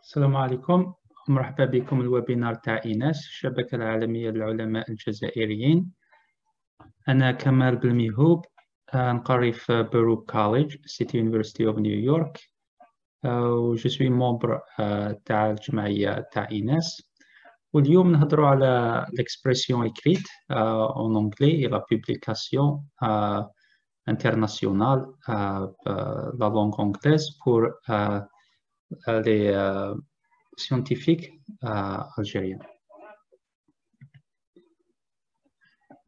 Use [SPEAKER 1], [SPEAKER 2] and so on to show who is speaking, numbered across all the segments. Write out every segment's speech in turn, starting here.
[SPEAKER 1] السلام عليكم. مرحبا بكم الويبينار تاع إيناس الشبكة العالمية للعلماء الجزائريين. أنا كمال بالميهوب، نقري في بروك كوليج سيتي يونيفرسيتي أوف نيويورك، و جو سوي مومبر تاع الجمعية تاع إيناس. واليوم نهضروا على l'expression écrite en anglais et la publication internationale la langue anglaise pour les scientifiques algériens.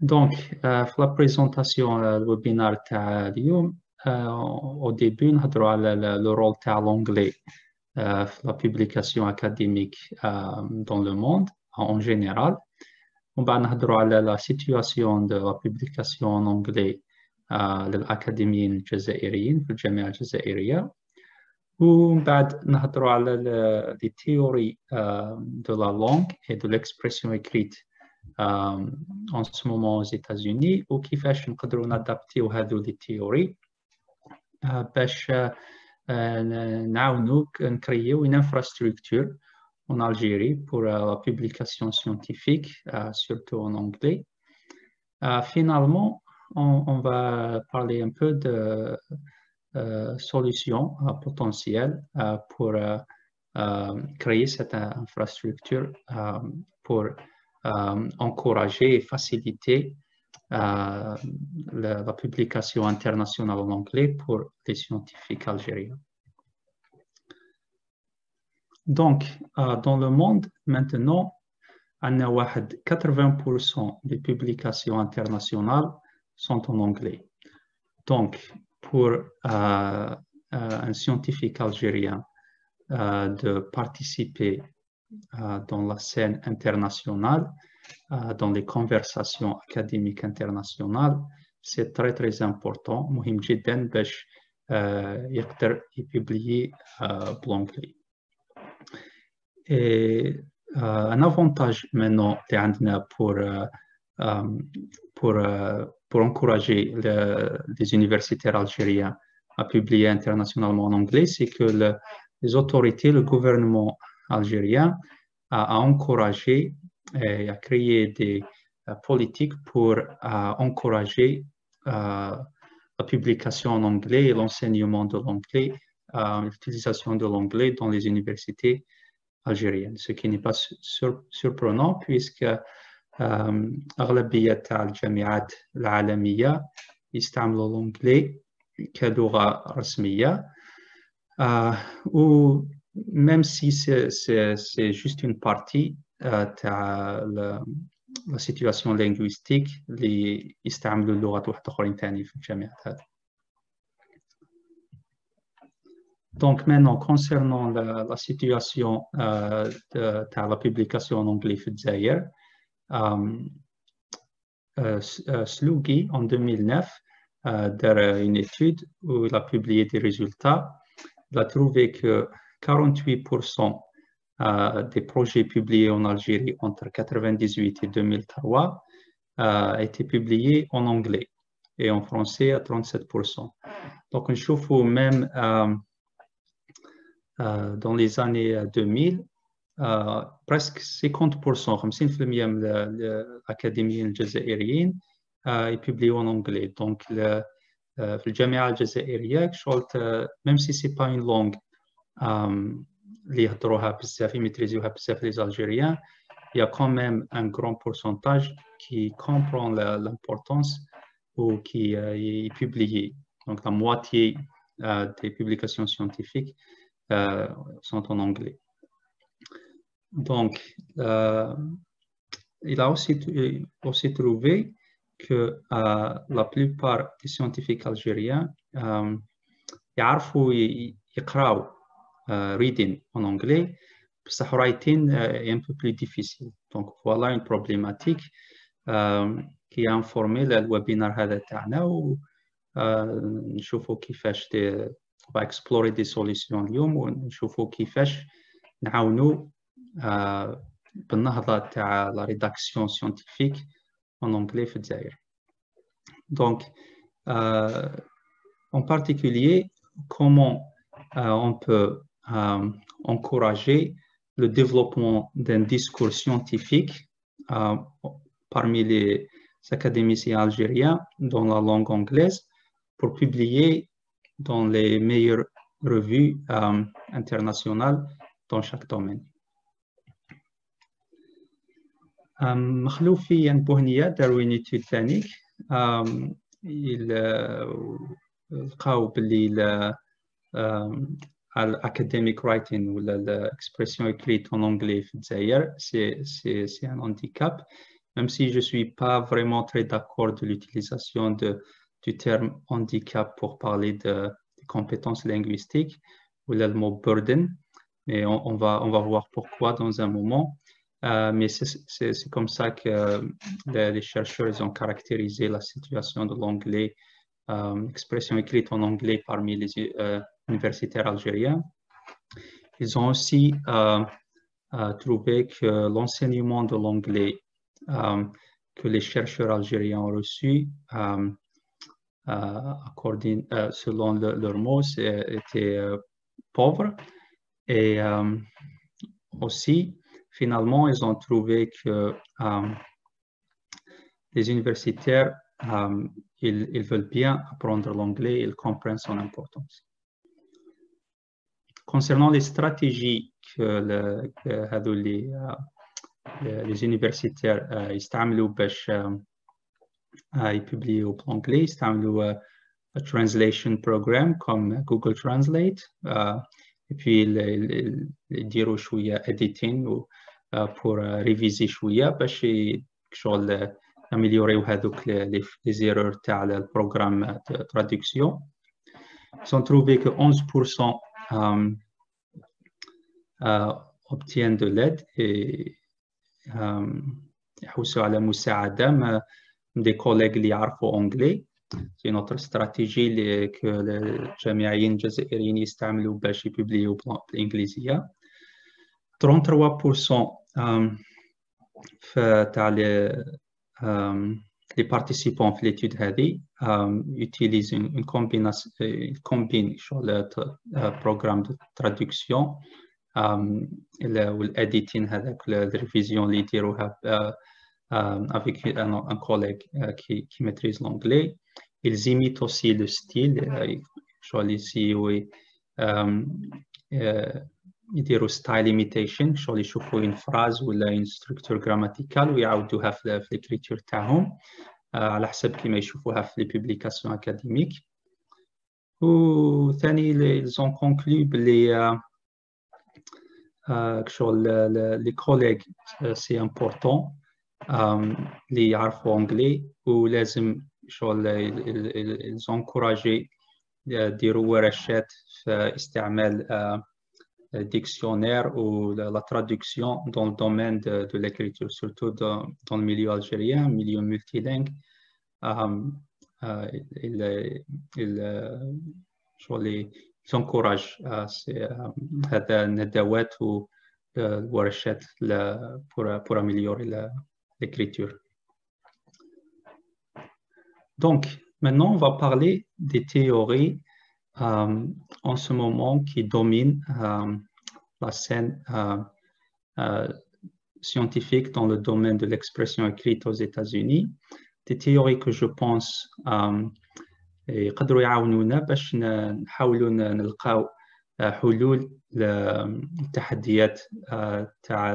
[SPEAKER 1] Donc, la présentation du webinaire تاع اليوم au début نهضروا على le rôle تاع l'anglais la publication académique dans le monde en général. On va parler de la situation de la publication en anglais de l'Académie الجزائريين في الجامعة الجزائرية. ومن بعد نهضروا على les théories de la langue et de l'expression écrite en ce moment aux États-Unis وكيفاش نقدروا نادابتيو هذو les théories باش نعاونوا نكريو une infrastructure en Algérie pour la publication scientifique, surtout en anglais. Finalement, on va parler un peu de solutions potentielles pour créer cette infrastructure pour encourager et faciliter la publication internationale en anglais pour les scientifiques algériens. Donc, dans le monde, maintenant, on a 80% des publications internationales sont en anglais. Donc, pour un scientifique algérien de participer dans la scène internationale, dans les conversations académiques internationales, c'est très très important. مهم جدا باش يقدر يpublier بالanglais. Et un avantage maintenant pour encourager les universitaires algériens à publier internationalement en anglais, c'est que les autorités, le gouvernement algérien a encouragé et a créé des politiques pour encourager la publication en anglais et l'enseignement de l'anglais, l'utilisation de l'anglais dans les universités algérienne, ce qui n'est pas surprenant puisque أغلبية تاع الجامعات العالمية يستعملوا l'anglais كلغة رسمية. Ou même si c'est juste une partie تاع la situation linguistique اللي يستعملوا لغات واحدة أخرين ثاني في الجامعات هذه. Donc maintenant, concernant la situation de la publication en anglais في الجزائر, Slougui, en 2009, dans une étude où il a publié des résultats, il a trouvé que 48% des projets publiés en Algérie entre 1998 et 2003 étaient publiés en anglais et en français à 37%. Donc, on chauffe même dans les années 2000, presque 50% 50% de l'Académie الجزائريين est publié en anglais. Donc, في الجامعة الجزائرية même si c'est pas une langue اللي يهضروها بزاف يميتريزيوها بزاف les Algériens, il y a quand même un grand pourcentage qui comprend l'importance ou qui est publié. Donc, la moitié des publications scientifiques sont en anglais. Donc, il a aussi trouvé que la plupart des scientifiques algériens يعرفوا يقراوا reading en anglais, بصح writing est un peu plus difficile. Donc, voilà une problématique qui a informé le webinaire هذا تاعنا ونشوفوا كيفاش on va explorer des solutions اليوم ونشوفوا كيفاش نعاونوا بالنهضة تاع la rédaction scientifique en anglais في الجزائر. Donc, en particulier, comment on peut encourager le développement d'un discours scientifique parmi les académiciens algériens dans la langue anglaise pour publier dans les meilleures revues internationales dans chaque domaine. مخلوفي بوهنية داروا une étude ثانيك لقاو باللي l'academic writing ou l'expression écrite en anglais c'est un handicap, même si je ne suis pas vraiment très d'accord de l'utilisation du terme handicap pour parler des compétences linguistiques ou le mot burden, mais on va voir pourquoi dans un moment. Mais c'est comme ça que les chercheurs ils ont caractérisé la situation de l'anglais, expression écrite en anglais parmi les universitaires algériens. Ils ont aussi trouvé que l'enseignement de l'anglais que les chercheurs algériens ont reçu, selon leurs mots, était pauvre. Et aussi, finalement, ils ont trouvé que les universitaires, ils veulent bien apprendre l'anglais, ils comprennent son importance. Concernant les stratégies que les universitaires يستعملوا باش يpublier l'anglais, يستعملوا un translation programme comme Google Translate, et puis ils يديروا شوية editing pour réviser شوية باش شغل améliorer les erreurs تاع le programme de traduction. Ils ont trouvé que 11% obtiennent de l'aide et يحوسوا على مساعدة des collègues اللي يعرفوا anglais. C'est notre stratégie que الجامعيين الجزائريين يستعملوا باش يبليو بالإنجليزية. 33% تاع les participants في l'étude هذه utilisent une combination, combine le programme de traduction والediting هذاك la révision اللي يديروها avec un collègue qui maîtrise l'anglais. Ils imitent aussi le style, ici يديروا style imitation, يشوفوا une phrase ولا une structure grammaticale ويعاودوها في l'écriture تاعهم على حسب كيما يشوفوها في les publications académiques. وثاني ils ont conclu بلي les collègues c'est important اللي يعرفوا anglais ولازم ils encouragent يديروا ورشات في استعمال dictionnaire ou la traduction dans le domaine de l'écriture, surtout dans le milieu algérien, milieu multilingue. Ils encouragent هذا الندوات والورشات pour améliorer l'écriture. Donc, maintenant, on va parler des théories en ce moment qui dominent la scène scientifique dans le domaine de l'expression écrite aux États-Unis. Des théories que je pense يقدروا يعاونونا باش نحاولوا نلقاو حلول للتحديات تاع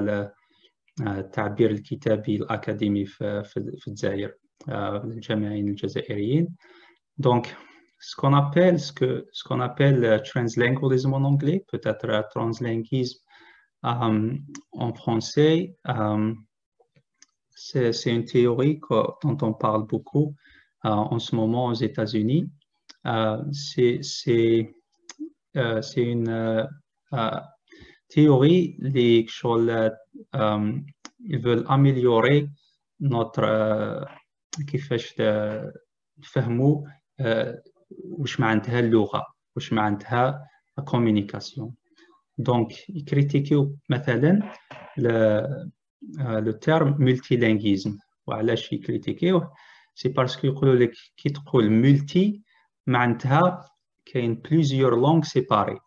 [SPEAKER 1] التعبير الكتابي الأكاديمي في الجزائر للجامعيين الجزائريين. Donc, ce qu'on appelle translingualisme en anglais, peut-être translinguisme en français, c'est une théorie dont on parle beaucoup en ce moment aux États-Unis. C'est une théorie ils veulent améliorer notre كيفاش نفهموا واش معناتها اللغة واش معناتها la communication. Donc ils critiquent مثلا le terme multilinguisme. وعلاش يكريتيكيوه؟ c'est parce que يقولوا لك كي تقول multi معناتها كاين plusieurs langues séparées.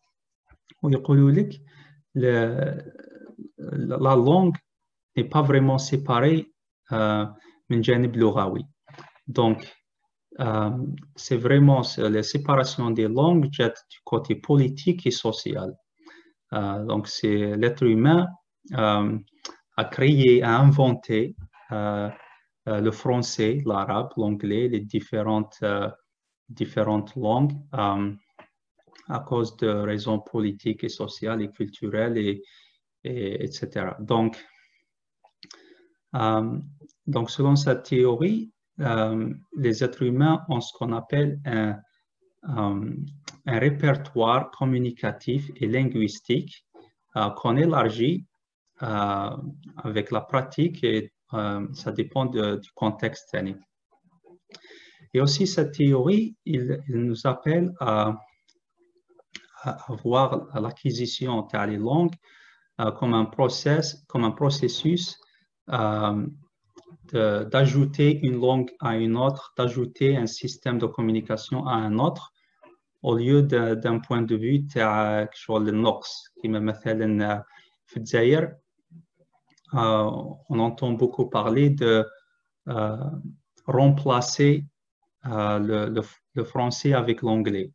[SPEAKER 1] ويقولوا لك la langue n'est pas vraiment séparée من جانب لغوي. Donc, c'est vraiment la séparation des langues du côté politique et social. Donc, c'est l'être humain a créé, a inventé le français, l'arabe, l'anglais, les différentes langues à cause de raisons politiques et sociales et culturelles, etc. Donc, selon cette théorie, les êtres humains ont ce qu'on appelle un répertoire communicatif et linguistique qu'on élargit avec la pratique et ça dépend du contexte. Et aussi, cette théorie, il nous appelle à voir l'acquisition des langues comme un processus d'ajouter une langue à une autre, d'ajouter un système de communication à un autre, au lieu d'un point de vue تاع شغل النقص. كما مثلا في الجزائر on entend beaucoup parler de remplacer le français avec l'anglais.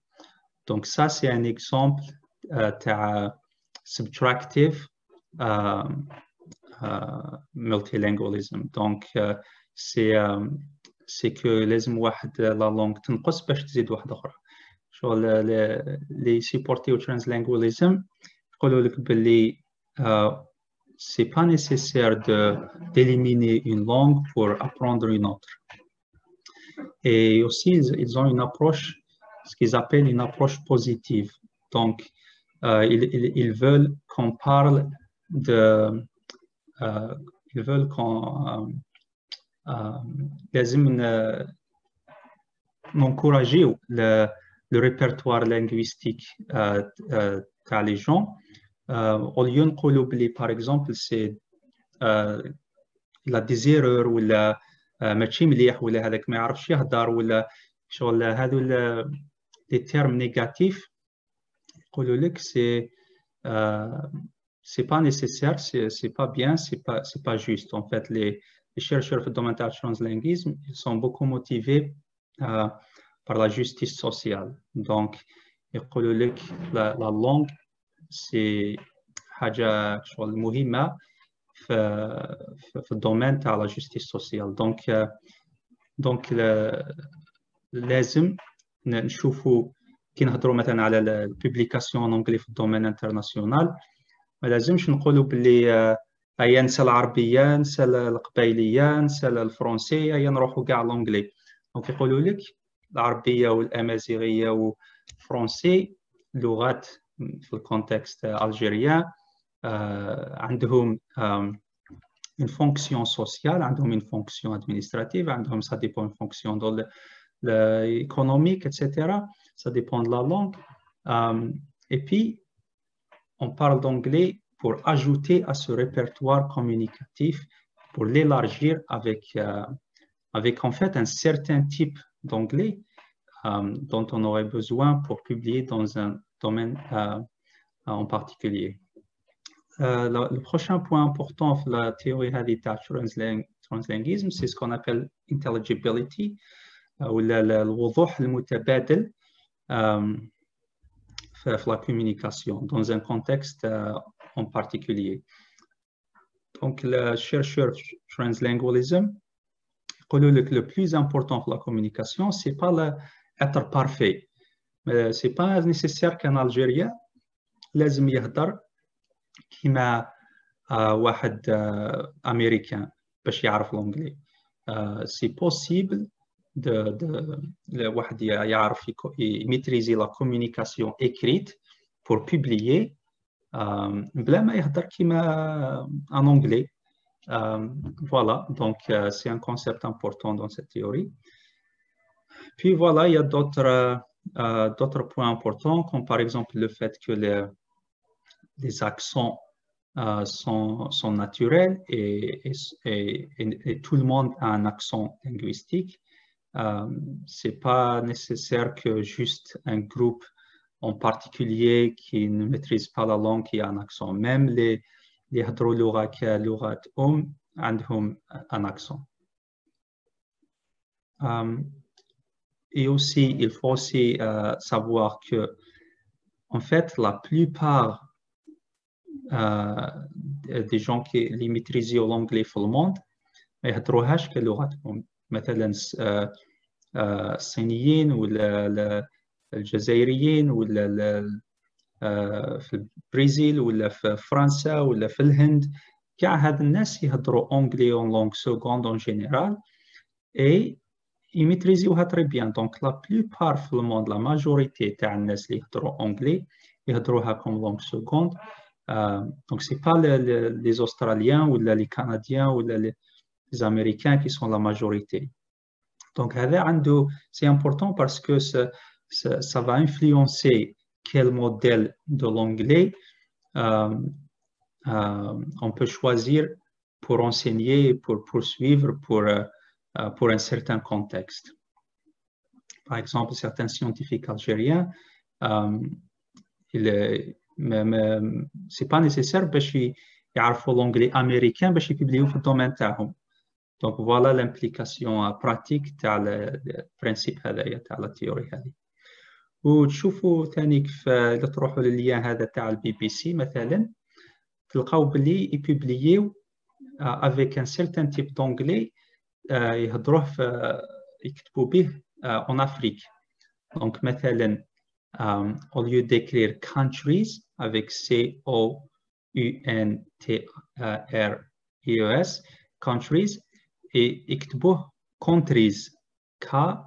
[SPEAKER 1] Donc ça, c'est un exemple de subtractive multilingualism. Donc c'est que لازم واحد la langue تنقص باش تزيد واحدة أخرى. Les supportés au translingualism يقولوا لك باللي c'est pas nécessaire d'éliminer une langue pour apprendre une autre. Et aussi, ils ont une approche, ce qu'ils appellent une approche positive. Donc, ils veulent qu'on parle ils veulent qu'on encourager le répertoire linguistique des gens. Au lieu de dire, par exemple, c'est il a des erreurs ou ماشي مليح ولا هذاك ما يعرفش يهضر ولا شغل هذو les termes négatifs يقولوا لك c'est pas nécessaire, c'est pas bien, c'est pas juste. En fait, les chercheurs في الدومين تاع translinguisme, ils sont beaucoup motivés par la justice sociale. Donc يقولوا لك la langue c'est حاجة شغل مهمة في الدومين تاع la justice sociale. Donc لازم نشوفوا كي نهضروا مثلا على البوبليكاسيون ان انجلي في الدومين انترناسيونال، ما لازمش نقولوا باللي هيا نسى العربيه، نسى القبايليه، نسى الفرنسيه، هيا نروحوا كاع لونجلي. دونك يقولوا لك العربيه والامازيغيه والفرنسي لغات في الكونتكست الجيريان عندهم une fonction sociale, عندهم une fonction administrative, عندهم ça dépend une fonction économique, etc. Ça dépend de la langue. Et puis, on parle d'anglais pour ajouter à ce répertoire communicatif, pour l'élargir avec en fait un certain type d'anglais dont on aurait besoin pour publier dans un domaine en particulier. Le prochain point important de la théorie de translinguisme, c'est ce qu'on appelle intelligibility, ou الوضوح المتبادل في la communication dans un contexte en particulier. Donc, le chercheur translingualism يقولوا لك le plus important de la communication, c'est pas être parfait. Mais c'est pas nécessaire qu'un Algérien لازم يهدر كيما واحد امريكان باش يعرف الانجلي. سي بوسيبل واحد يعرف يميتريزي لا كومونيكاسيون اكريت بور بوبليي بلا ما يهضر كيما ان انجلي. Voilà, donc c'est un concept important dans cette théorie. Puis voilà, il y a d'autres points importants, comme par exemple le fait que les accents sont naturels et tout le monde a un accent linguistique. C'est pas nécessaire que juste un groupe en particulier qui ne maîtrisent pas la langue qui a un accent. Même les يهضروا لغة كلغة عندهم un accent. Et aussi, il faut aussi savoir que, en fait, la plupart des gens qui maîtrisent l'anglais في الموند ما يهضروهاش كلغتهم. مثلا الصينيين ولا الجزائريين ولا في البرازيل ولا في فرنسا ولا في الهند كاع هاد الناس يهضروا anglais en langue seconde en général et يميتريزيوها تري بيان. دونك لا بلوبار في الموند لا ماجوريتي تاع الناس اللي يهضروا anglais يهضروها كوم لونغ سكوند. دونك سي با لي زوستراليان ولا لي كنديان ولا لي امريكان qui sont la majorité. Donc هذا عنده c'est important parce que ça va influencer quel modèle de l'anglais on peut choisir pour enseigner, pour poursuivre, pour un certain contexte. Par exemple, certains scientifiques algériens, c'est pas nécessaire باش يعرفوا l'anglais américain باش يبديو في الدومين تاعهم. Donc voilà l'implication pratique تاع البرانسيب هذايا تاع la théorie هذه. وتشوفوا ثاني كيف إذا تروحوا للليان هذا تاع البي بي سي مثلا تلقاو بلي يبوبلييو avec un certain type d'anglais يهضروه يكتبوا به en Afrique. Donc مثلا au lieu d'écrire countries avec C-O-U-N-T-R-I-E-S countries et يكتبوه countries K-O-N-T-R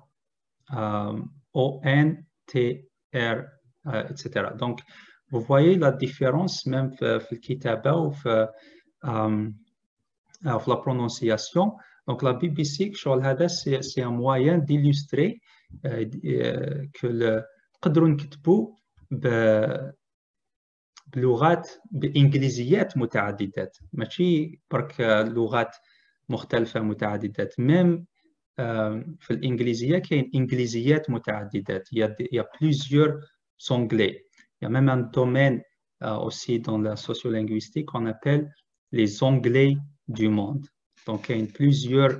[SPEAKER 1] etc. Donc vous voyez la différence même في الكتابة وفي la prononciation. Donc la BBC c'est un moyen d'illustrer que نقدروا نكتبوا بلغات بإنجليزيات متعددات ماشي برك لغات مختلفة متعددات. même في الإنجليزية كاين إنجليزيات متعددات. Il y a plusieurs anglais. Il y a même un domaine aussi dans la sociolinguistique qu'on appelle les anglais du monde. Donc il y a plusieurs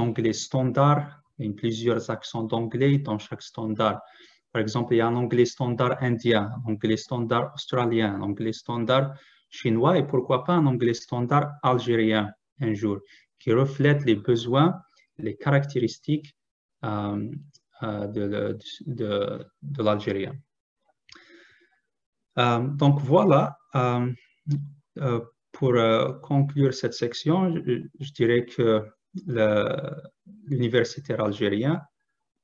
[SPEAKER 1] anglais standards, il y a plusieurs accents d'anglais dans chaque standard. Par exemple, il y a un anglais standard indien, un anglais standard australien, un anglais standard chinois et pourquoi pas un anglais standard algérien un jour, qui reflète les besoins, les caractéristiques de l'algérien. Donc voilà, pour conclure cette section, je dirais que l'universitaire algérien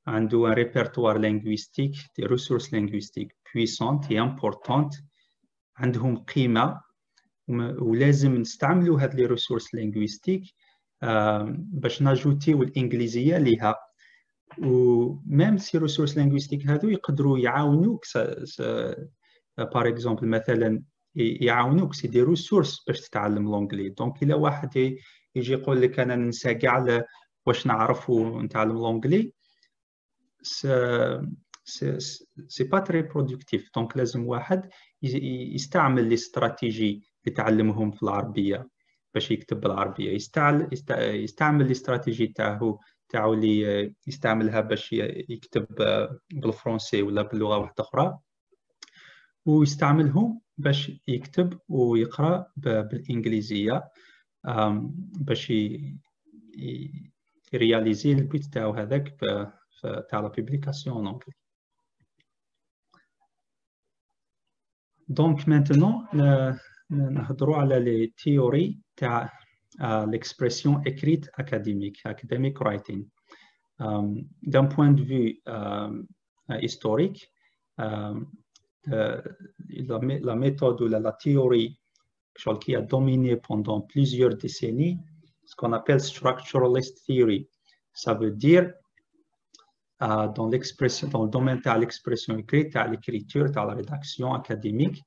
[SPEAKER 1] a un répertoire linguistique, des ressources linguistiques puissantes et importantes. عندهم قيمة ولازم نستعملوا هذه les ressources linguistiques باش نجوتيو الإنجليزية ليها. وميم سي ressources linguistiques هذو يقدروا يعاونوك par exemple مثلا يعاونوك سي دي ريسورس باش تتعلم لونجلي. دونك الا واحد يجي يقول لك انا ننسى كاع واش نعرف ونتعلم لونجلي سي با تري برودكتيف. دونك لازم واحد يستعمل لي استراتيجي اللي تعلمهم في العربيه باش يكتب بالعربيه، يستعمل لي استراتيجي تاعو اللي يستعملها باش يكتب بالفرنسي ولا باللغه واحده اخرى، ويستعملهم باش يكتب ويقرا بالانجليزيه باش يرياليزي البيت تاعو هذاك تاع لا بوبليكاسيون en anglais. دونك مانتنون نهضروا على لي تيوري تاع l'expression écrite académique, academic writing. D'un point de vue historique, la méthode ou la théorie qui a dominé pendant plusieurs décennies, ce qu'on appelle structuralist theory. Ça veut dire dans le domaine de l'expression écrite, à l'écriture, à la rédaction académique,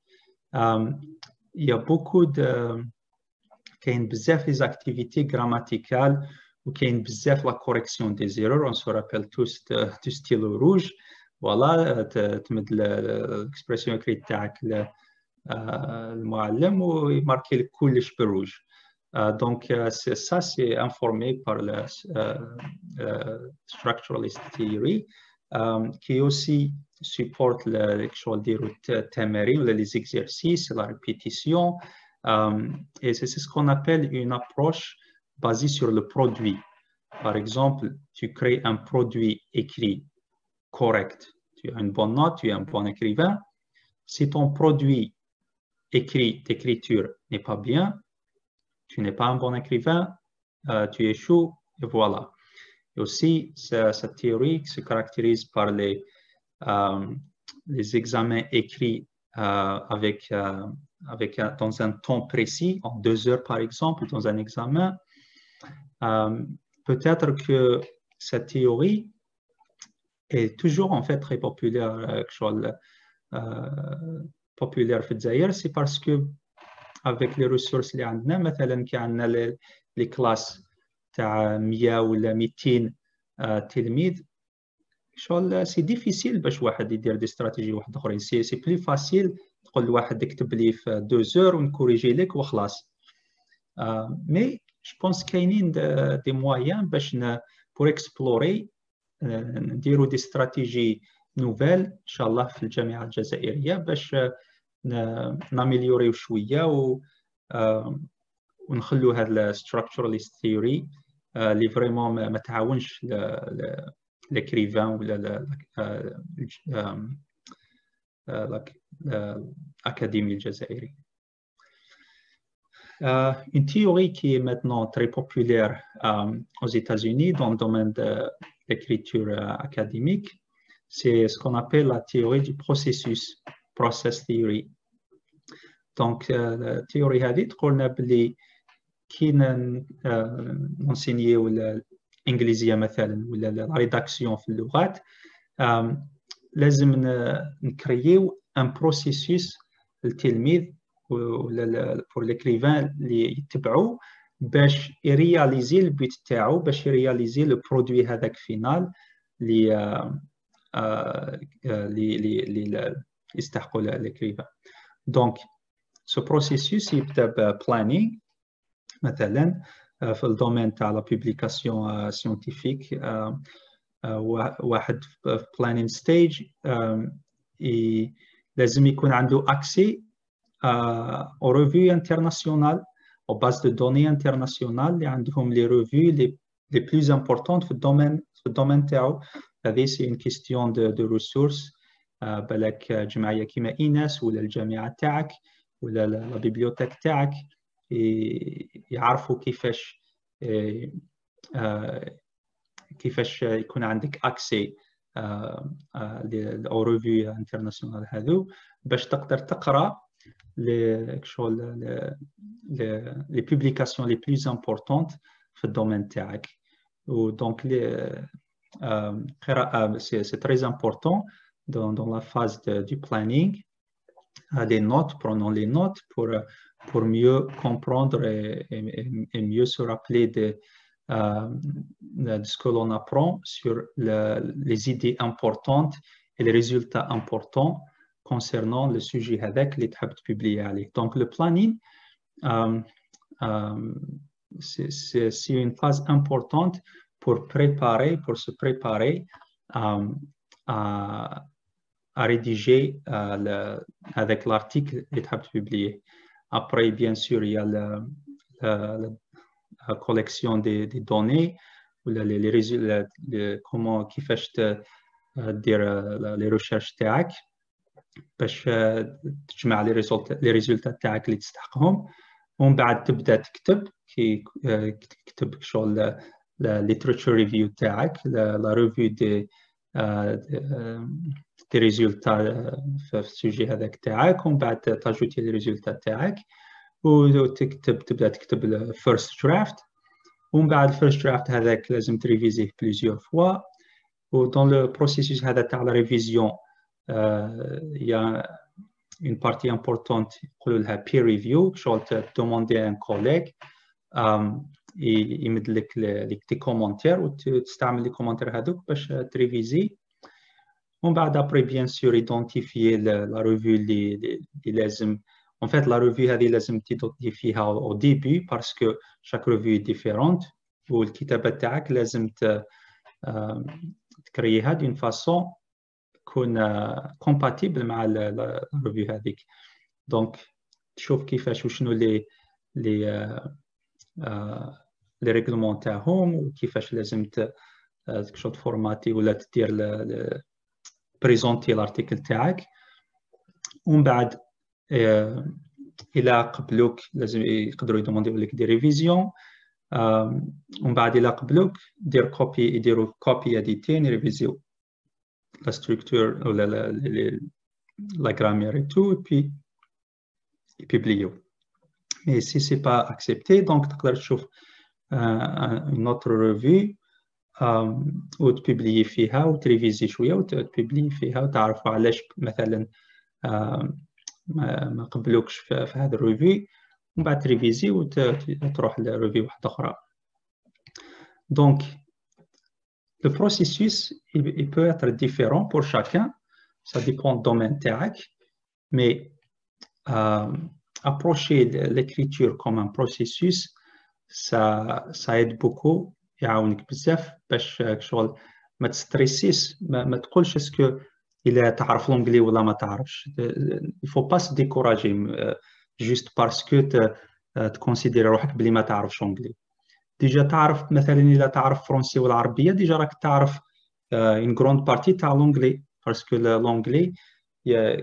[SPEAKER 1] il y a beaucoup de des activités grammaticales ou qu'il y a la correction des erreurs. On se rappelle tous du stylo rouge فوالا تمد الاكسبرسيون اكري تاعك المعلم ويماركي لك كلش بالروج. Donc, ça, c'est informé par la structuralist theory, qui aussi supporte les exercices, la répétition. Et c'est ce qu'on appelle une approche basée sur le produit. Par exemple, tu crées un produit écrit correct. Tu as une bonne note, tu es un bon écrivain. Si ton produit écrit d'écriture n'est pas bien, tu n'es pas un bon écrivain, tu échoues, et voilà. Et aussi, cette théorie se caractérise par les examens écrits dans un temps précis, en 2 heures par exemple, dans un examen. Peut-être que cette théorie est toujours en fait très populaire populaire في الجزائر. C'est parce que avec les ressources اللي عندنا مثلا كي عندنا les classes تاع 100 ولا 200 تلميذ شغل سي ديفيسيل باش واحد يدير دي استراتيجي واحد اخرين. سي بلي فاسيل تقول لواحد اكتب لي في 2 زور ونكوريجي لك وخلاص. مي جو بونس كاينين دي مويان باش بور اكسبلوري نديرو دي استراتيجي نوفيل ان شاء الله في الجامعه الجزائريه باش ناميليوريو شويه ونخلو هاد الستراكشراليست ثيوري اللي فريمون ما تعاونش l'écrivain ou l'Académie algérienne. Une théorie qui est maintenant très populaire aux États-Unis dans le domaine de l'écriture académique, c'est ce qu'on appelle la théorie du processus, process theory. Donc, la théorie هذه تقولنا بلي كي ننسينيو الإنجليزية مثلا ولا لا ريداكسيون في اللغات لازم نكريو ان بروسيسوس للتلميذ ولا فور ليكريفان اللي يتبعوا باش يرياليزي البيت تاعو باش يرياليزي لو برودوي هذاك فينال اللي يستحقوا ليكريفان. دونك سو بروسيسوس يبدا ببلانينغ مثلا في الدومين تاع لا بوبليكاسيون سيونتيفيك واحد في بلانين ستيج لازم يكون عنده اكسي او ريفيو انترناسيونال او باز دو دوني انترناسيونال اللي عندهم لي ريفيو لي بلوز امبورطون في الدومين تاعو. هذه سي اون كيستيون دو ريسورس بالك جمعيه كيما ايناس ولا الجامعه تاعك ولا لا بيبليوتيك تاعك يعرفوا كيفاش يكون عندك اكسي او ريفيو انترناسيونال هذو باش تقدر تقرا لي بوبليكاسيون لي بلوز امبورطونت في الدومين تاعك. ودونك قراءه سي تري امبورطون dans la phase du planning. Les notes, prenons les notes pour mieux comprendre et mieux se rappeler de ce que l'on apprend sur les idées importantes et les résultats importants concernant le sujet avec les تحب publier. Donc le planning, c'est une phase importante pour se préparer à rédiger avec l'article que tu as publié. Après, bien sûr, il y a la collection des données, ou les résultats, comment qui fait dire les recherches TAC, باش تجمع les résultats TAC اللي تستحقهم. ومن بعد تبدا تكتب تكتب شغل literature review تاعك la revue des résultats في السوجي هذاك تاعك ومن بعد تاجوتي لي ريزولتا تاعك تبدا تكتب الفيرست درافت ومن بعد الفيرست درافت هذاك لازم تريفيزيه بليزيور فوا. ودون لو بروسيسوس هذا تاع لا ريفيزيون يا اون بارتي امبورطونت يقولوا لها بير ريفيو شغل دوموندي ان كوليغ يمد لك دي كومونتير وتستعمل لي كومونتير هذوك باش تريفيزي. ومن بعد après bien sûr identifier la revue اللي لازم. En fait la revue هذه لازم تيدونتيفيها au début parce que chaque revue est différente والكتابة تاعك لازم تكريها d'une façon تكون compatible مع la revue هذيك. donc تشوف كيفاش وشنو لي ريغلمون تاعهم وكيفاش لازم شغل فورماتي ولا تدير بريزونتي الارتيكل تاعك. ومن بعد الى قبلوك لازم يقدروا يدومونديو لك دي ريفيزيون. ومن بعد الى قبلوك دير كوبي يديروا كوبي اديتين يريفيزيو لا ستركتور ولا لا غرامير et tout et puis يبيبليو. mais si c'est pas accepté donc تقدر تشوف une autre revue وتبيبلي فيها وتريفيزي شويه وتبيبلي فيها وتعرفوا علاش مثلا ما قبلوكش في هذا الريفي ومن بعد تريفيزي وتروح لريفي واحده اخرى. donc le processus il peut être différent pour chacun, ça dépend du domaine تاعك, mais approcher l'écriture comme un processus ça aide beaucoup, يعاونك بزاف باش شغل ما تستريسيش, ما تقولش اسكو إلا تعرف لونجلي ولا ما تعرفش. il faut pas se décourager juste parce que تكونسيديري روحك بلي ما تعرفش لونجلي. ديجا تعرف مثلا إلا تعرف فرنسي ولا عربية ديجا راك تعرف une grande partie تاع لونجلي, باسكو لونجلي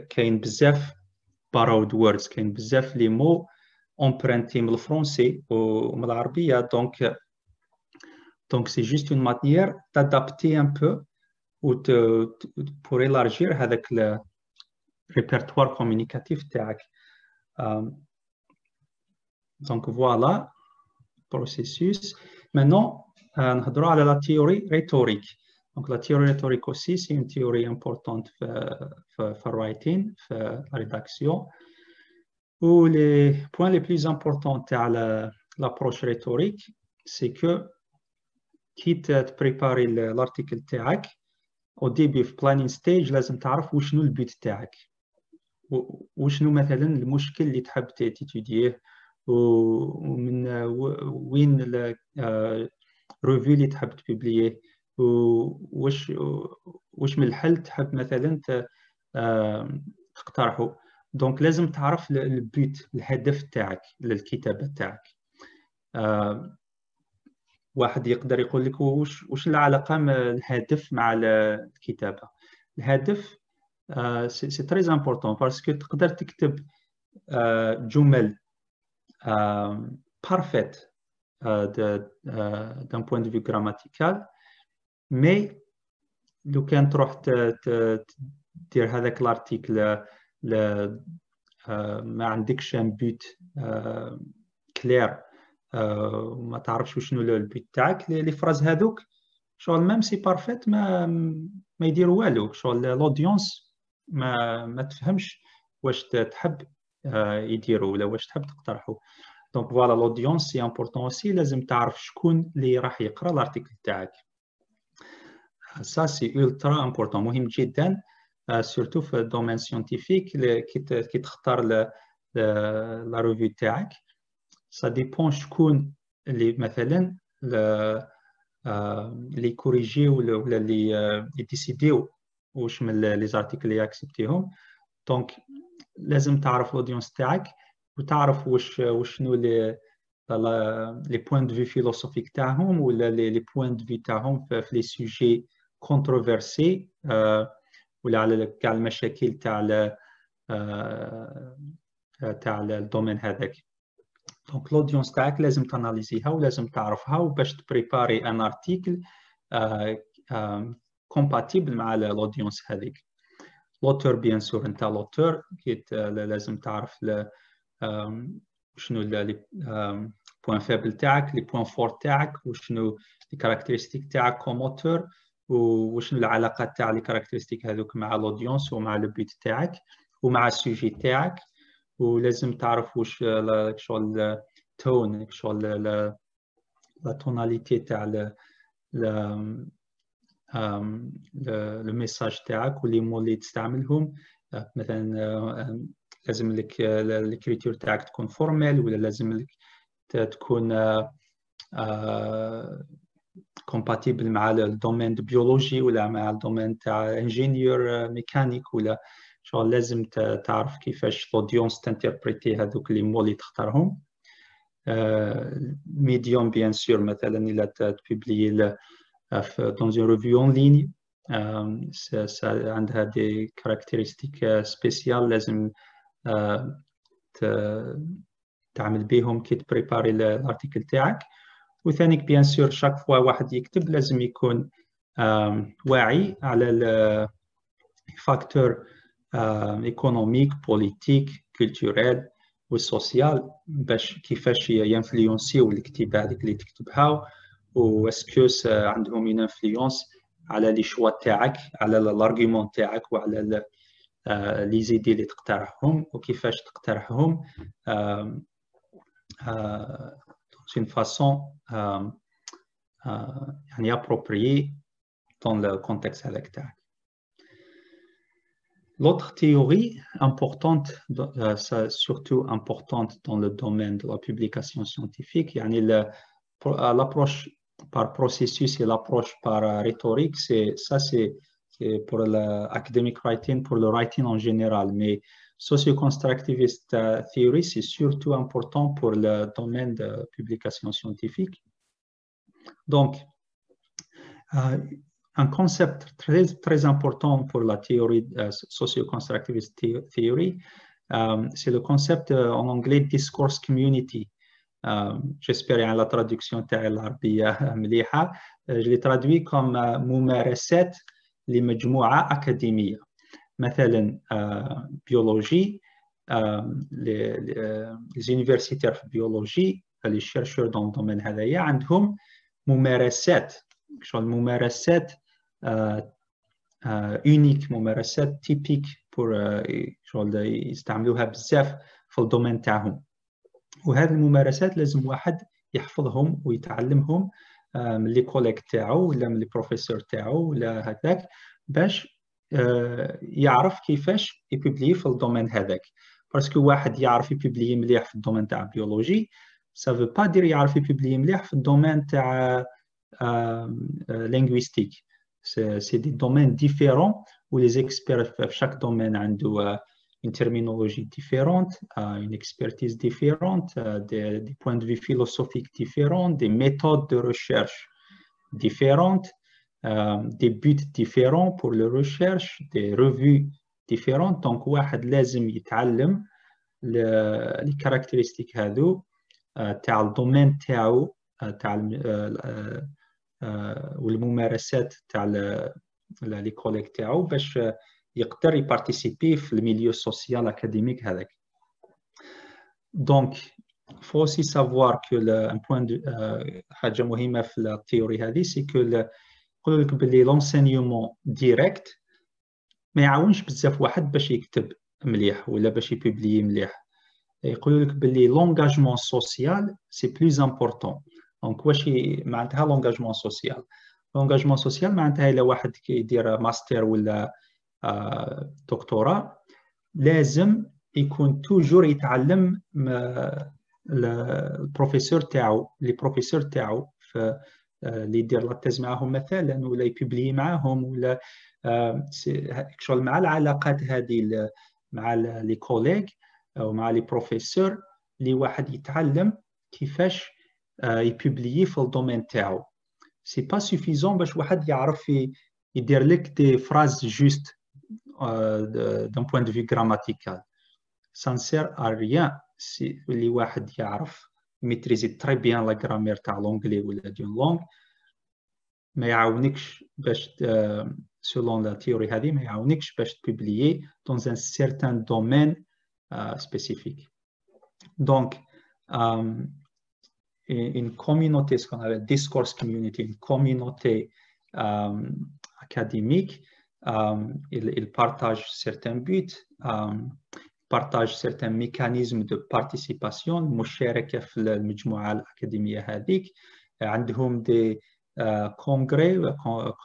[SPEAKER 1] كاين بزاف borrowed words, كاين بزاف لي مو empruntés من الفرنسي ومن العربية. donc c'est juste une manière d'adapter un peu ou pour élargir avec le répertoire communicatif تاعك. donc voilà processus. maintenant نهضروا على la théorie rhétorique. donc la théorie rhétorique aussi c'est une théorie importante في writing, في la rédaction. ou les points les plus importants تاع l'approche rhétorique c'est que كي تبريباري الارتيكل تاعك au début في planning stage لازم تعرف وشنو البيت تاعك, وشنو مثلا المشكل اللي تحب تيتوديه, ومن وين الريفيو اللي تحب تبيبليه, وش من الحل تحب مثلا تقترحه. دونك لازم تعرف البيت, الهدف تاعك للكتابة تاعك. واحد يقدر يقول لك وش العلاقة الهدف مع الكتابة. الهدف سي تري امبورطون باسكو تقدر تكتب جمل بارفيت d'un point de vue grammatical, mais لو كان تروح دير هذاك الارتيكل ما عندكش ان بوت كلير, وما تعرفش وشنو البيت تاعك, لي فراز هذوك شغل ميم سي بارفيت ما يديروا والو, شغل لودونس ما تفهمش واش تحب يديروا ولا واش تحب تقترحوا. دونك فوالا لودونس سي امبورطون اوسي, لازم تعرف شكون اللي راح يقرا الارتيكل تاعك. ça c'est ultra important, مهم جدا surtout في الدومين سيونتيفيك كي تختار لا ريفيو تاعك. ça dépend شكون اللي مثلا اللي كوريجيو ولا اللي يديسيديو واش من لي زارتيكل اللي اكسبتيهم. دونك لازم تعرف الاودينس تاعك وتعرف وشنو لي بوين دو في فيلوسوفيك تاعهم ولا لي بوين دو في تاعهم في لي سوجي كونتروفيرسي ولا على كاع المشاكل تاع الدومين هذاك. دونك لودونس تاعك لازم تاناليزيها ولازم تعرفها وباش تبريباري ان ارتيكل كومباتيبل مع لودونس هذيك. لوتور بيان سور, انت لوتور لازم تعرف شنو لي بوين فابل تاعك, لي بوين فور تاعك, وشنو لي كاركتيرستيك تاعك كوموتور, وشنو العلاقات تاع لي كاركتيرستيك هذوك مع لودونس ومع لو بيت تاعك ومع السوجي تاعك. ولازم تعرف واش شغل تون, شغل لا توناليتي تاع لو ميساج تاعك ولي مو اللي تستعملهم. مثلا لازم لك الكريتور تاعك تكون فورمال، ولا لازم لك تكون compatible مع الدومين بيولوجي ولا مع الدومين تاع انجينيور ميكانيك، ولا شغل لازم تعرف كيفاش الاودينس تنتربريتي هذوك لي مو اللي تختارهم. ميديوم بيان سور، مثلا الا تبوبليي dans une revue en ligne عندها دي كاركتيرستيك سبيسيال لازم تعمل بيهم كي تبريباري الارتيكل تاعك. وثانيك بيان سور شاك فوا واحد يكتب لازم يكون واعي على الفاكتور ايكونوميك بوليتيك كولتوريل والسوسيال باش كيفاش ينفلونسيو الكتيبه هذيك اللي تكتبها، واسكوس عندهم اون انفلونس على لي شوا تاعك، على الارغيومون تاعك، وعلى لي زيدي اللي تقترحهم وكيفاش تقترحهم d'une façon يعني appropriée dans le contexte هذاك تاعك. L'autre théorie importante, surtout importante dans le domaine de la publication scientifique, يعني l'approche par processus et l'approche par rhétorique, c'est pour l'academic writing, pour le writing en général, mais socio-constructivist theory, c'est surtout important pour le domaine de publication scientifique. Donc, un concept très important pour la théorie socio-constructivist theory, c'est le concept en anglais discourse community. J'espère que la traduction تاع العربية مليحة. Je l'ai traduit comme ممارسات لمجموعة أكاديمية. مثلا بيولوجي، les universitaires في بيولوجي اللي chercheurs dans le domaine هذايا عندهم ممارسات، شغل ممارسات unique، ممارسات تيبيك بور شغل يستعملوها بزاف في الدومين تاعهم. وهذه الممارسات لازم واحد يحفظهم ويتعلمهم من لي كوليك تاعو ولا من لي بروفيسور تاعو ولا هكذاك، باش يعرف كيفاش يبوبلي في الدومين هذاك. باسكو واحد يعرف يبوبلي مليح في الدومين تاع بيولوجي، ça veut pas dire يعرف يبوبلي مليح في الدومين تاع linguistique. C'est des domaines différents où les experts في chaque domaine عنده une terminologie différente, une expertise différente, des points de vue philosophiques différents, des méthodes de recherche différentes, des buts différents pour la recherche, des revues différentes. Donc, واحد لازم يتعلم les caractéristiques هذو تاع الدومين تاعو تاع والممارسات تاع لي كوليك تاعو باش يقدر يبارتيسيبي في الميليو سوسيال اكاديميك هذاك. دونك faut aussi savoir que un point de حاجه مهمه في الثيوري هذه سي كو يقول لك باللي لونسينيومون ديريكت ما يعاونش بزاف واحد باش يكتب مليح ولا باش يبوبلي مليح. يقول لك باللي لونغاجمون سوسيال سي بلوز امبورطون. دونك واش معناتها لونغاجمون سوسيال؟ لونغاجمون سوسيال معناتها الا واحد كيدير ماستر ولا دكتوراه لازم يكون توجور يتعلم البروفيسور تاعو، لي بروفيسور تاعو اللي يدير لاثيز معاهم مثلا ولا يبوبلي معاهم ولا شغل مع العلاقات هذه مع لي كوليغ او مع لي بروفيسور اللي واحد يتعلم كيفاش يبوبلي في الدومين تاعو. سي با سوفيزون باش واحد يعرف يدير لك دي فراز جوست d'un point de vue grammatical. Ça ne sert à rien si اللي واحد يعرف maîtriser très bien la grammaire تاع l'anglais ولا d'une langue ما يعاونكش باش selon la théorie هذه ما يعاونكش باش تبوبليي dans un certain domaine spécifique. Donc une communauté, ce qu'on appelle discourse community, une communauté académique, ils partagent certains buts, partagent certains mécanismes de participation. المشاركة في المجموعة الأكاديمية هذيك عندهم congrès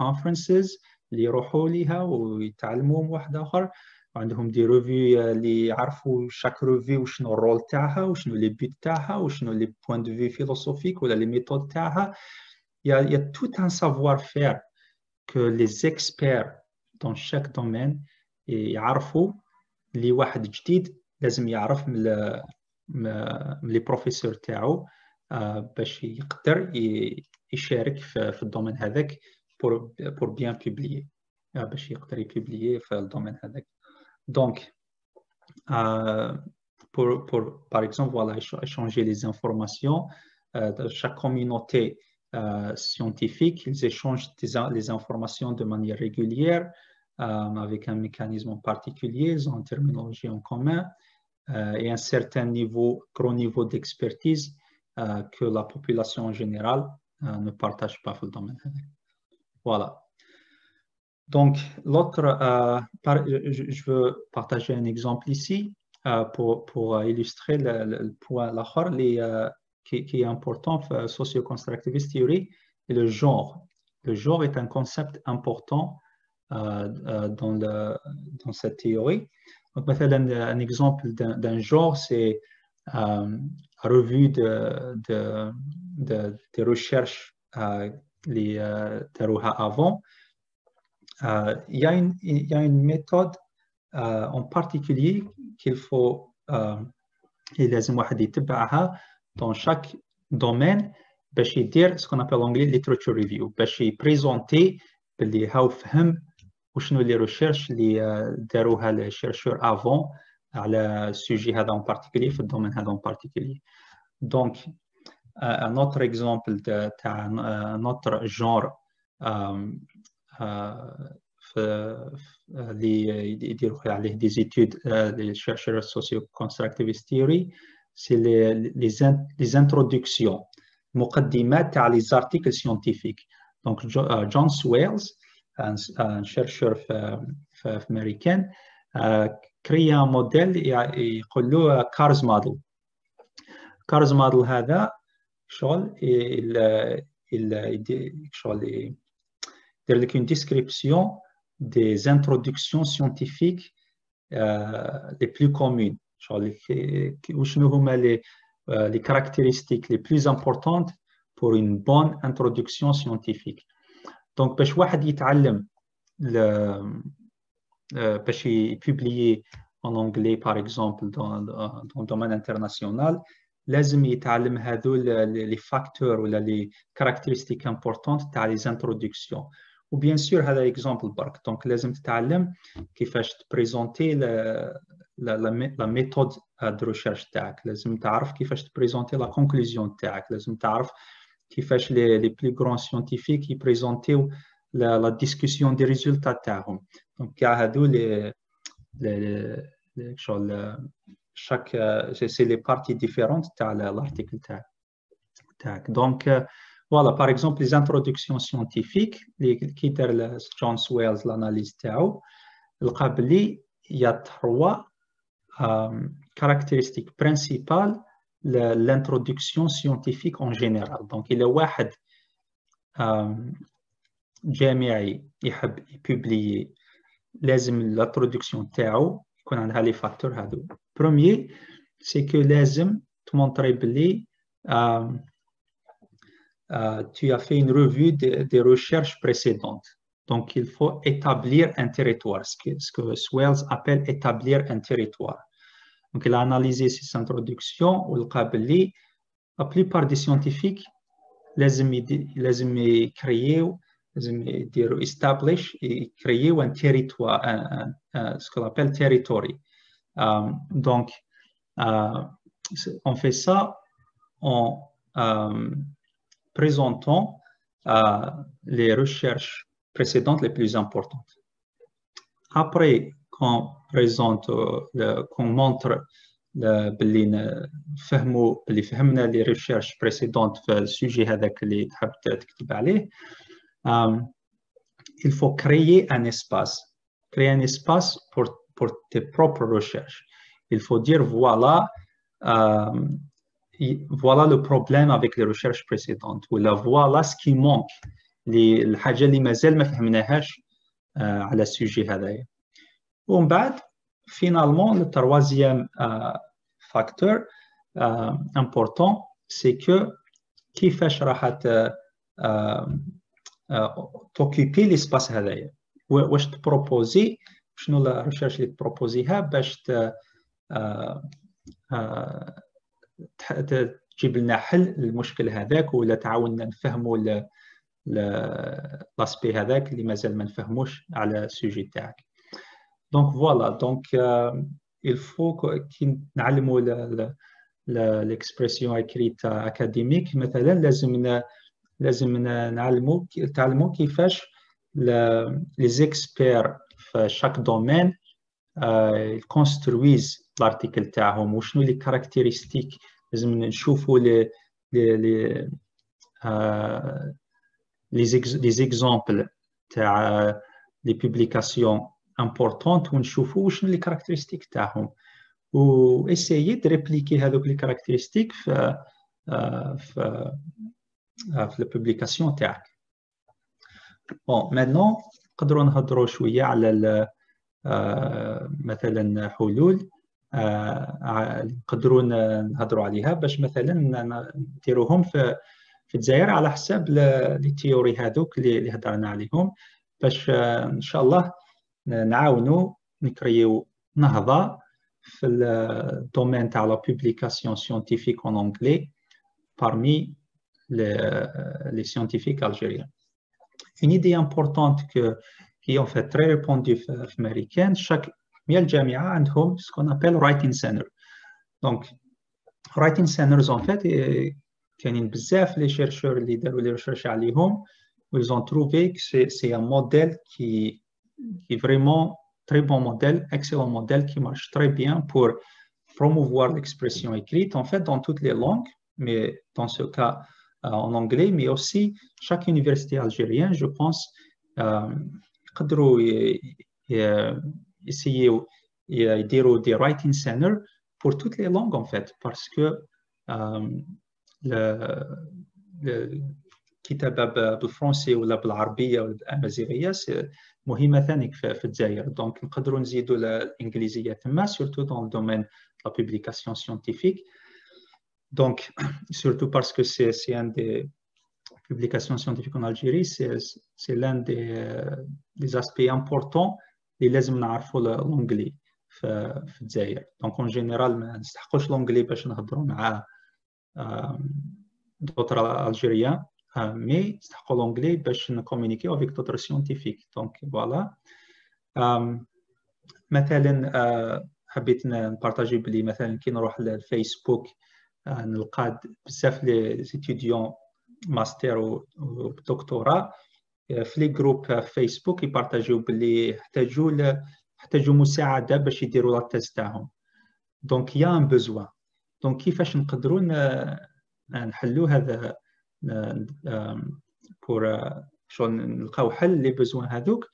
[SPEAKER 1] conferences اللي يروحوا ليها ويتعلموا واحد آخر، وعندهم دي ريفيو اللي يعرفوا شاك ريفيو وشنو الرول تاعها وشنو لي بيت تاعها وشنو لي بوين دو في فيلوسوفيك ولا لي ميثود تاعها. Il y a tout un savoir-faire que les experts dans chaque domaine يعرفوا. اللي واحد جديد لازم يعرف من لي بروفيسور تاعو باش يقدر يشارك في الدومين هذاك pour bien publier باش يقدر يبوبليي في الدومين هذاك. Donc par exemple, voilà, échanger les informations de chaque communauté scientifique, ils échangent les informations de manière régulière avec un mécanisme en particulier, ils ont une terminologie en commun et un certain niveau, gros niveau d'expertise que la population en général ne partage pas dans le domaine. Voilà. Donc, l'autre, je veux partager un exemple ici pour illustrer le point qui est important dans socio-constructivist theory, et le genre. Le genre est un concept important dans cette théorie. Donc, un exemple d'un genre, c'est revue des recherches les avant. Il y a une méthode en particulier qu'il faut لازم واحد يتبعها dans chaque domaine باش يدير ce qu'on appelle en anglais literature review، باش يبريزونتي باللي هاو فهم وشنو لي ريشيرش اللي داروها لي شيرشور افون على السوجي هذا en particulier في الدومين هذا en particulier. Donc un autre exemple تاع un autre genre اللي يديروا عليه des études les chercheurs socio-constructivist theory, c'est les introductions مقدمات تاع les articles scientifiques. Donc John Swales, un chercheur américain, crée un modèle يقول له CARS model. CARS model هذا شغل شغل يدير لك une description des introductions scientifiques les plus communes. وشنو هما les caractéristiques les plus importantes pour une bonne introduction scientifique. Donc باش واحد يتعلم باش يبوبليي en anglais par exemple dans le domaine international, لازم يتعلم هذول les facteurs ولا les caractéristiques importantes تاع les introductions. وبيان سور هذا اكزامبل برك. دونك لازم تتعلم كيفاش تبريزونتي لا ميثود دو ريشيرش تاعك، لازم تعرف كيفاش تبريزونتي لا كونكلوزيون تاعك، لازم تعرف كيفاش لي بلو غران سيانتيفيك يبريزونتيو لا ديسكوسيون دي ريزولتا تاعهم. دونك كاع هادو لي شغل chaque c'est les parties différentes تاع l'article تاعك. Donc voilà, par exemple, les introductions scientifiques, qui دار John Swales l'analyse تاعو، لقى بلي il y a 3 caractéristiques principales l'introduction scientifique en général. Donc il y a واحد جامعي يحب يبوبليي، لازم l'introduction تاعو يكون عندها لي فاكتور هادو. Premier, c'est que لازم تمونطري بلي tu as fait une revue des recherches précédentes. Donc, il faut établir un territoire, ce que Swales appelle établir un territoire. Donc, il a analysé ces introductions où la plupart des scientifiques لازم يكريو يديروا establish يكريو un territoire, ce qu'on appelle territory. Donc, on fait ça en présentant les recherches précédentes les plus importantes. Après qu'on présente, qu'on montre اللي فهمنا les recherches précédentes في السوجي هذاك اللي تحب تكتب عليه, il faut créer un espace pour tes propres recherches. Il faut dire voilà, voilà le problème avec les recherches précédentes, ou voilà ce qui manque, الحاجة اللي مازال ما فهمناهاش على السوجي هذايا. ومن بعد finalement le troisième facteur important c'est que كيفاش راح t'occuper l'espace هذايا، واش تبروبوزي، شنو لا ريشيرش اللي تبروبوزيها باش تجيب لنا حل للمشكل هذاك، ولا تعاوننا نفهموا لاسبي هذاك اللي مازال ما نفهموش على السوجي تاعك. دونك فوالا، دونك الفو كي نعلموا ليكسبرسيون اكريت اكاديميك مثلا لازم نتعلموا كيفاش لي زيكسبير في شاك دومين يكونسترويز الارتيكل تاعهم، وشنو لي كاركتيرستيك لازم نشوفوا لي زيكزامبل تاع لي بوبليكاسيون امبورطونت، ونشوفوا وشنو لي كاركتيرستيك تاعهم، و اسيي تريبليكي هذوك لي كاركتيرستيك في البوبليكاسيون تاعك. بون مانون نقدروا نهضروا شويه على مثلا حلول نقدروا نهضروا عليها باش مثلا نديروهم في الجزائر على حساب لي تيوري هذوك اللي هضرنا عليهم، باش ان شاء الله نعاونوا نكريو نهضه في الدومين تاع لا بوبليكاسيون سيانتيفيك en anglais parmi les scientifiques algériens. Une idée importante qui est en fait très répandue في américaine, chaque الجامعة عندهم ce qu'on appelle writing center. Donc writing centers en fait كاينين بزاف لي chercheurs اللي داروا لي recherche عليهم، ils ont trouvé que c'est un modèle qui est vraiment très bon modèle, excellent modèle qui marche très bien pour promouvoir l'expression écrite en fait dans toutes les langues, mais dans ce cas en anglais, mais aussi chaque université algérienne, je pense, يقدروا essayer يديروا des writing center pour toutes les langues en fait, parce que الكتابة بالفرنسي ولا بالعربية ولا بالأمازيغية مهمة ثاني في الجزائر، دونك نقدروا نزيدوا الإنجليزية تما surtout dans le domaine de la publication scientifique. Donc, surtout parce que c'est un des publications scientifiques en Algérie, c'est l'un des aspects importants اللي لازم نعرفوا l'anglais في الجزائر. Donc en général ما نستحقوش l'anglais باش نهضروا مع d'autres Algériens, mais نستحقوا l'anglais باش نكومونيكيو avec d'autres scientifiques. Donc voilà. مثلا حبيت نبارطاجي بلي مثلا كي نروح للفيسبوك نلقى بزاف لي ستوديون ماستر ودكتوراه في لي جروب فيسبوك يبارطاجيو باللي يحتاجوا مساعده باش يديروا لا تيست تاعهم. دونك يا ان بوزوان، دونك كيفاش نقدروا نحلوا هذا بور شلون نلقاو حل لي بوزوان هذوك.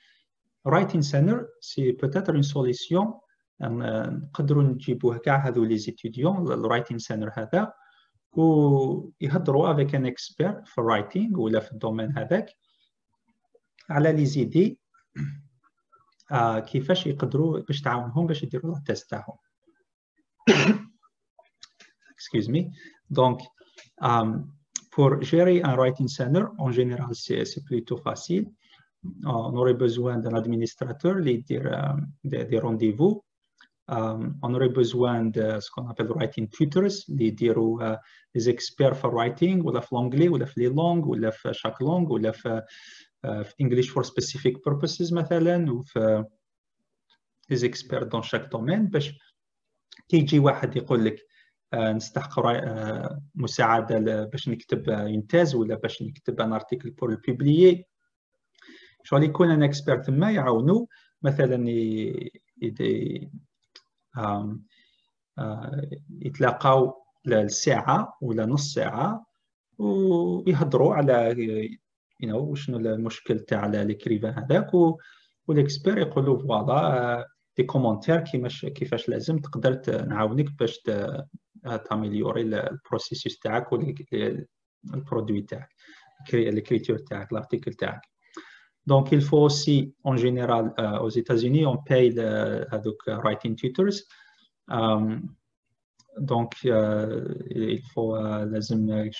[SPEAKER 1] writing center سي peut-être une solution، نقدروا نجيبوه كاع هذو لي زيتيديون الرايتين سينر هذا ويهضروا افيك ان اكسبير في الرايتينغ ولا في الدومين هذاك على لي زيدي كيفاش يقدروا باش تعاونهم باش يديروا التيست تاعهم. Excuse me. Donc pour gérer un writing center en général c'est plutôt facile. On aurait besoin d'un administrateur qui dire des rendez-vous. On aurait besoin de ce qu'on appelle writing tutors, des experts for writing, ou في l'anglais, ou في les langues, ou في chaque langue, ou في English for specific purposes مثلا, ou في des experts dans chaque domaine. باش كي يجي واحد يقول لك نستحق مساعدة باش نكتب انتاز ولا باش نكتب ان ارتيكل pour le publier, شغل يكون ان اكسبيرت ما يعاونوا مثلا يتلاقاو للساعة ولا نص ساعة ويهضروا على وشنو المشكل تاع الكريفان هذاك والاكسبير يقولوا فوالا دي كومونتير كيفاش لازم تقدر نعاونك باش t'améliorer le processus تاعك ou le produit تاعك, l'écriture تاعك, l'article تاعك. Donc, il faut aussi, en général, aux États-Unis, on paye donc, writing tutors. Donc, il faut لازم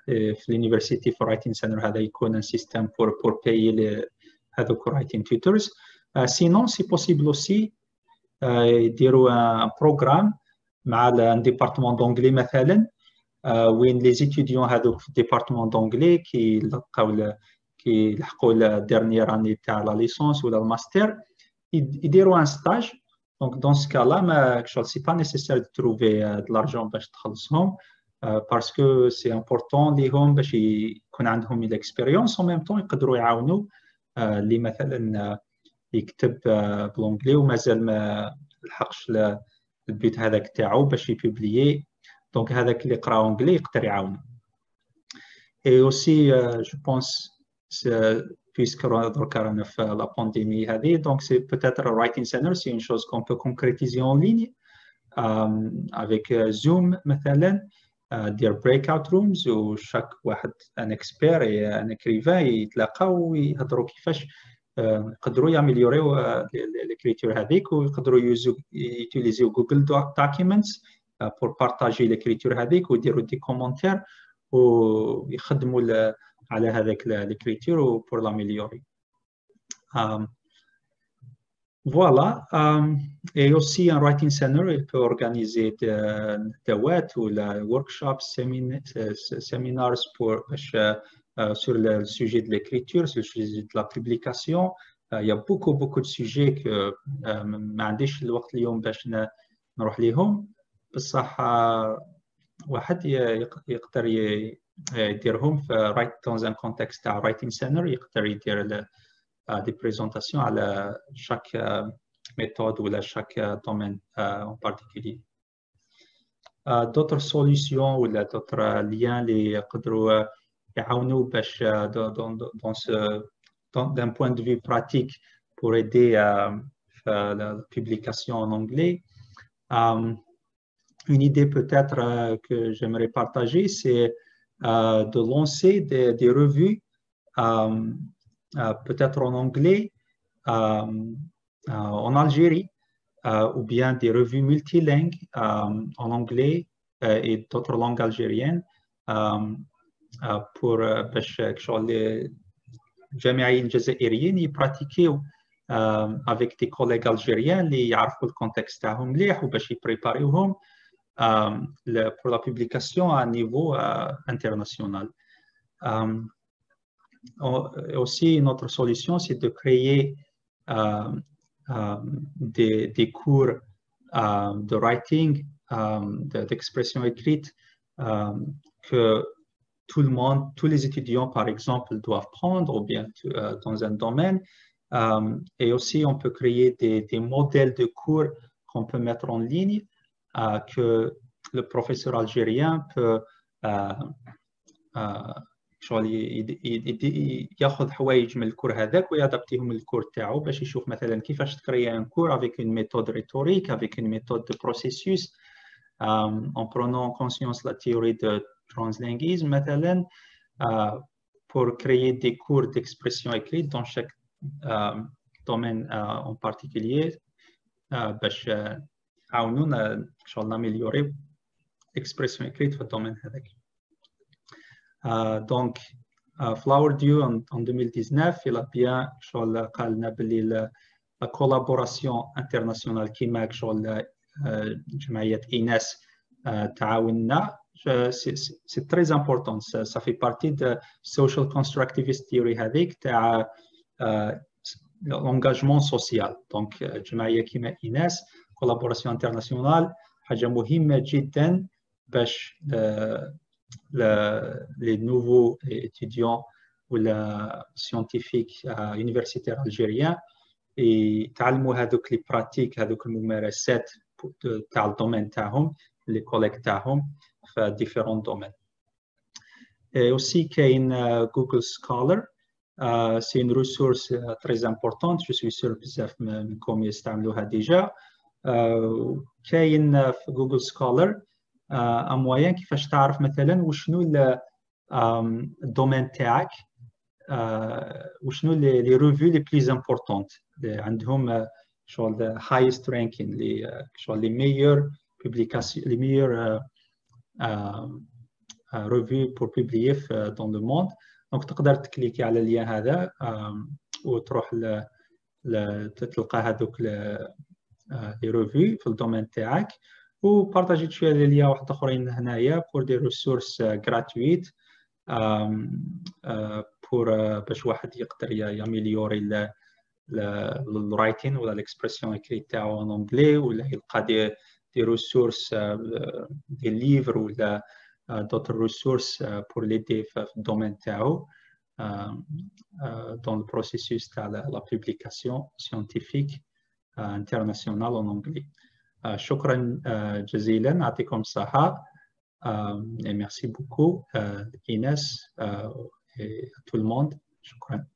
[SPEAKER 1] في l'university for writing center هذا يكون un système pour payer les هذوك writing tutors. Sinon, c'est possible aussi يديروا un programme مع un département d'anglais مثلا وين les étudiants هذوك في département d'anglais qui يلحقوا la dernière année تاع la licence ou la master يديروا un stage. Donc, dans ce cas-là, ce n'est pas nécessaire de trouver de l'argent pour تخلصهم parce que c'est important ليهم باش يكون عندهم l'expérience. En même temps, يقدروا يعاونوا اللي مثلا يكتب بالانجلي ومازال ما لحقش البيت هذاك تاعو باش يبوبليي. دونك هذاك اللي يقرا انجلي يقدر يعاونه. Et aussi, je pense, puisque دركا رانا في la pandémie هذه, donc c'est peut-être un writing center, c'est une chose qu'on peut concrétiser en ligne avec Zoom مثلا, دير breakout rooms و chaque واحد un expert et un écrivain يتلاقاو ويهضروا كيفاش يقدروا ياميليوريو l'écriture هذيك ويقدروا يوتيليزيو جوجل documents pour partager l'écriture هذيك ويديروا دي commentaires ويخدموا على هذاك l'écriture pour l'améliorer. Voilà. Et aussi un writing center, il peut organiser des ou workshops, séminaires sur le sujet de l'écriture, sur le sujet de la publication. Il y a beaucoup de sujets que ما عنديش الوقت اليوم باش نروح ليهم, بصح واحد يقدر يديرهم dans un contexte تاع writing center, يقدر يدير des présentations à chaque méthode ou à chaque domaine en particulier. D'autres solutions ou d'autres liens les يقدروا يعاونوا باش d'un point de vue pratique pour aider la publication en anglais. Une idée peut-être que j'aimerais partager, c'est de lancer des revues peut-être en anglais en Algérie ou bien des revues multilingues en anglais et d'autres langues algériennes pour les جامعيين جزائريين يبراتيكيو avec des collègues algériens اللي يعرفوا الكونتكست تاعهم مليح وباش يبريباريوهم pour la publication à un niveau international. Aussi, une autre solution, c'est de créer des cours de writing, d'expression écrite que tout le monde, tous les étudiants, par exemple, doivent prendre ou bien dans un domaine. Et aussi, on peut créer des modèles de cours qu'on peut mettre en ligne que le professeur algérien peut ياخذ حوايج من الكور هذاك ويادابتيهم للكور تاعو باش يشوف مثلا كيفاش تكريا ان كور avec une méthode rhétorique, avec une méthode de processus, en prenant en conscience la théorie de translinguisme مثلا, pour créer des cours d'expression écrite dans chaque domaine en particulier باش يعاونونا ان شاء الله ناميليوري l'expression écrite في الدومين هذاك. Donc, Flowerdew en 2019, il a bien la collaboration internationale qui m'a جمعية إيناس تعاوننا, c'est très important. Ça fait partie de social constructivist theory هذيك تاع l'engagement social. Donc, جمعية كيما إيناس, collaboration internationale, حاجة مهمة جدا باش les nouveaux étudiants ou les scientifiques universitaires algériens يتعلموا هذوك les pratiques, هذوك الممارسات تاع الدومين تاعهم, les collègues تاعهم في différents domaines. Et aussi كاين Google Scholar, c'est une ressource très importante, je suis sûr بزاف منكم يستعملوها déjà. كاين في Google Scholar ان موين كيفاش تعرف مثلا وشنو الدومين تاعك، وشنو لي ريفيو لي بليز امبورطونت اللي عندهم شغل هايست رانكين، لي شغل لي ميور بوبليكاسيون، لي ميور ريفيو بور بوبليي دون لو موند. دونك تقدر تكليكي على اللين هذا وتروح تلقى هذوك لي ريفيو في الدومين تاعك، وبارطاجيت شويه لي ليا واحد اخرين هنايا بور دي ريسورس غراتويت بور باش واحد يقدر ياميليوري الرايتين ولا الاكسبرسيون اكري تاعو ان انجلي، ولا يلقى دي ريسورس دي ليفر ولا d'autres ressources pour l'aider في الدومين تاعو dans le processus تاع la publication scientifique internationale en anglais. شكرا جزيلا، يعطيكم الصحة et merci beaucoup Inès et à tout le monde. شكرا.